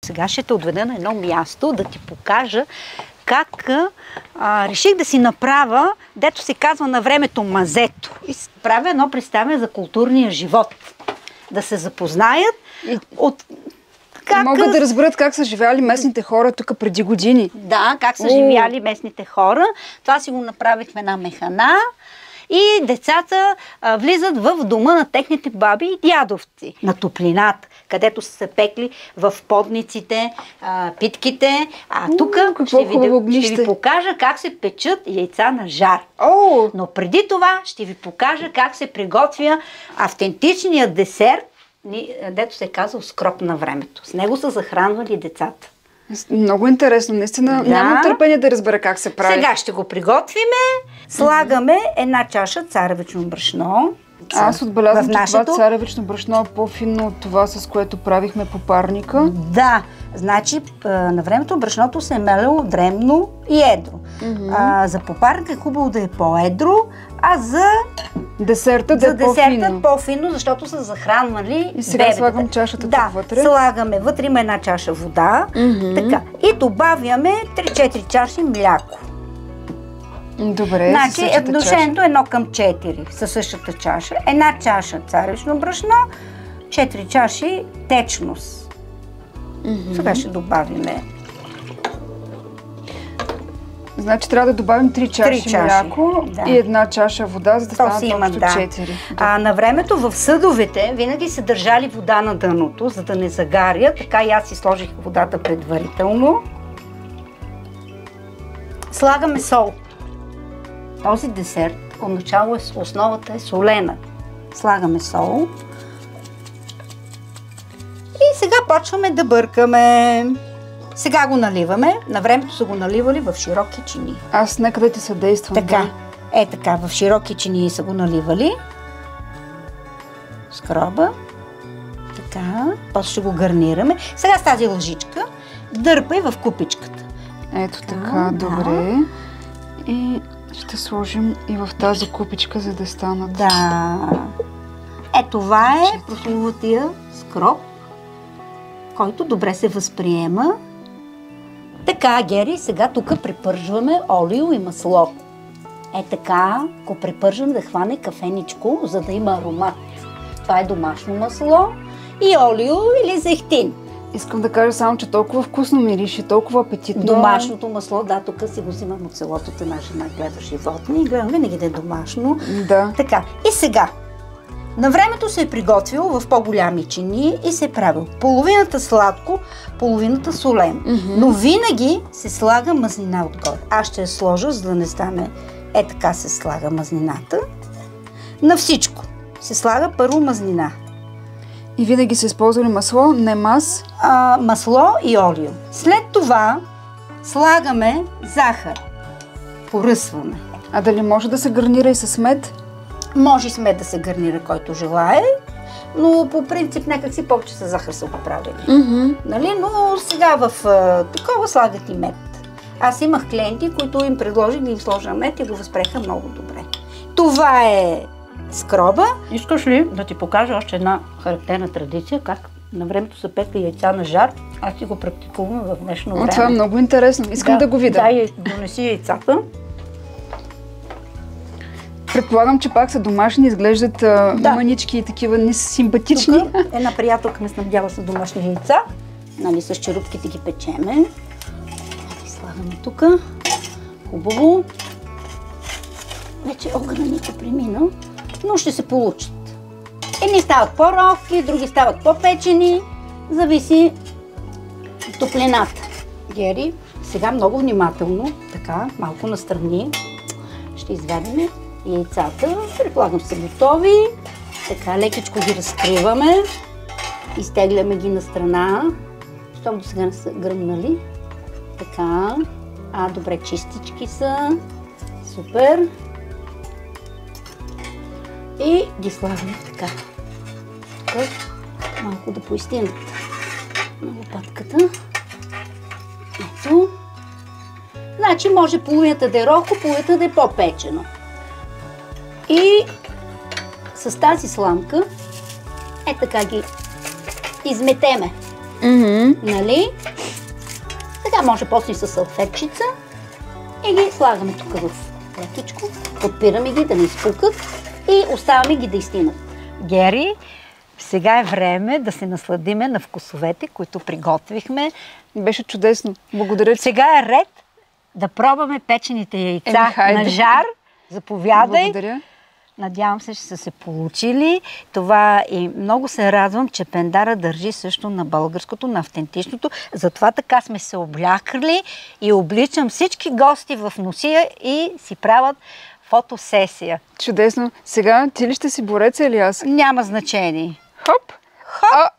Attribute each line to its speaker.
Speaker 1: Сега ще те отведа на едно място да ти покажа как реших да си направя, дето се казва на времето мазето. И правя едно представяне за културния живот. Да се запознаят от как...
Speaker 2: Могат да разберат как са живяли местните хора тук преди години.
Speaker 1: Да, как са живяли местните хора. Това си го направихме на механа. И децата влизат в дома на техните баби и дядовци. На топлината, където са се пекли в подниците, питките. А тук ще ви покажа как се печат яйца на жар. Но преди това ще ви покажа как се приготвя автентичният десерт, дето се казва скроп на времето. С него са захранвали децата.
Speaker 2: Много интересно, наистина. Да. Нямам търпение да разбера как се прави.
Speaker 1: Сега ще го приготвиме. Слагаме една чаша царевично брашно.
Speaker 2: Аз отбелязвам, че това царевично брашно е по-финно от това, с което правихме попарника.
Speaker 1: Да, значи на времето брашното се е меляло дребно и едро. За попарника е хубаво да е по-едро, а за
Speaker 2: десерта да е по-финно.
Speaker 1: По-финно, защото са захранвали.
Speaker 2: И сега слагам чашата тук вътре.
Speaker 1: Слагаме вътре, има една чаша вода. Така. И добавяме 3-4 чаши мляко.
Speaker 2: Добре,
Speaker 1: значи отношението 1:4 със същата чаша. Една чаша царевично брашно, 4 чаши течност. Сега ще добавиме.
Speaker 2: Значи трябва да добавим 3 чаши мляко и една чаша вода, за да станат общо 4.
Speaker 1: На времето в съдовете винаги са държали вода на дъното, за да не загаря. Така и аз си сложих водата предварително. Слагаме сол. Този десерт, отначало основата е солена. Слагаме сол. И сега почваме да бъркаме. Сега го наливаме. На времето са го наливали в широки чини.
Speaker 2: Аз нека да ти съдействам.
Speaker 1: Така. Така, в широки чини са го наливали. Скроба. Така. После ще го гарнираме. Сега с тази лъжичка дърпай в купичката.
Speaker 2: Ето така, добре. И ще сложим и в тази купичка, за да станат.
Speaker 1: Да. Това е прословутия скроп, който добре се възприема. Така, Гери, сега тук препържваме олио и масло. Така, го препържвам да хване кафеничко, за да има аромат. Това е домашно масло и олио или зехтин.
Speaker 2: Искам да кажа само, че толкова вкусно мирише, толкова апетитно.
Speaker 1: Домашното масло, да, тук си го взимам от селото, от една жена гледа животни и гледам винаги да е домашно.
Speaker 2: Да.
Speaker 1: Така, и сега, на времето се е приготвило в по-голями чини и се е правил половината сладко, половината солено. Но винаги се слага мазнина отгоре. Аз ще я сложа, за да не стане така се слага мазнината. На всичко се слага първо мазнина.
Speaker 2: И винаги се използвали масло, не мас?
Speaker 1: Масло и олио. След това слагаме захар. Поръсваме.
Speaker 2: А дали може да се гарнира и с мед?
Speaker 1: Може с мед да се гарнира, който желае, но по принцип някак си повече с захар са го правили. Нали? Но сега в такова слагат и мед. Аз имах клиенти, които им предложих да им сложа мед и го възприеха много добре. Това е скроба. Искаш ли да ти покажа още една характерна традиция, как на времето са пекли яйца на жар? Аз си го практикувам в днешно време.
Speaker 2: Това е много интересно. Искам да го видя.
Speaker 1: Донеси яйцата.
Speaker 2: Предполагам, че пак са домашни, изглеждат мънички и такива симпатични.
Speaker 1: Тук една приятелка ме снабдява с домашни яйца. Нали, с черупките ги печеме. Слагаме тук. Хубаво. Вече огънът премина, но ще се получат. Едни стават по-ровки, други стават по-печени. Зависи от топлината. Гери, сега много внимателно, така, малко настрани, ще извадим яйцата. Предполагам са готови. Така, лекичко ги разкриваме. Изтегляме ги на страна. Щом до сега не са гръмнали. Така. Добре, чистички са. Супер. И ги слагаме така. Тук малко да поистинат на лопатката. Ето. Значи може половината да е рохко, половината да е по-печено. И с тази сламка така ги изметеме. Нали? Сега може после с салфетчица и ги слагаме тук в лекичко, подпираме ги да не изпукат и оставяме ги да изтинат. Гери, сега е време да се насладиме на вкусовете, които приготвихме.
Speaker 2: Беше чудесно. Благодаря ти.
Speaker 1: Сега е ред да пробваме печените яйца на жар. Заповядай.
Speaker 2: Благодаря.
Speaker 1: Надявам се, че са се получили. Това и много се радвам, че Пендара държи също на българското, на автентичното. Затова така сме се облякали и обличам всички гости в носия и си правят фотосесия.
Speaker 2: Чудесно. Сега ти ли ще си бореца или аз?
Speaker 1: Няма значение.
Speaker 2: Хоп!
Speaker 1: Хоп!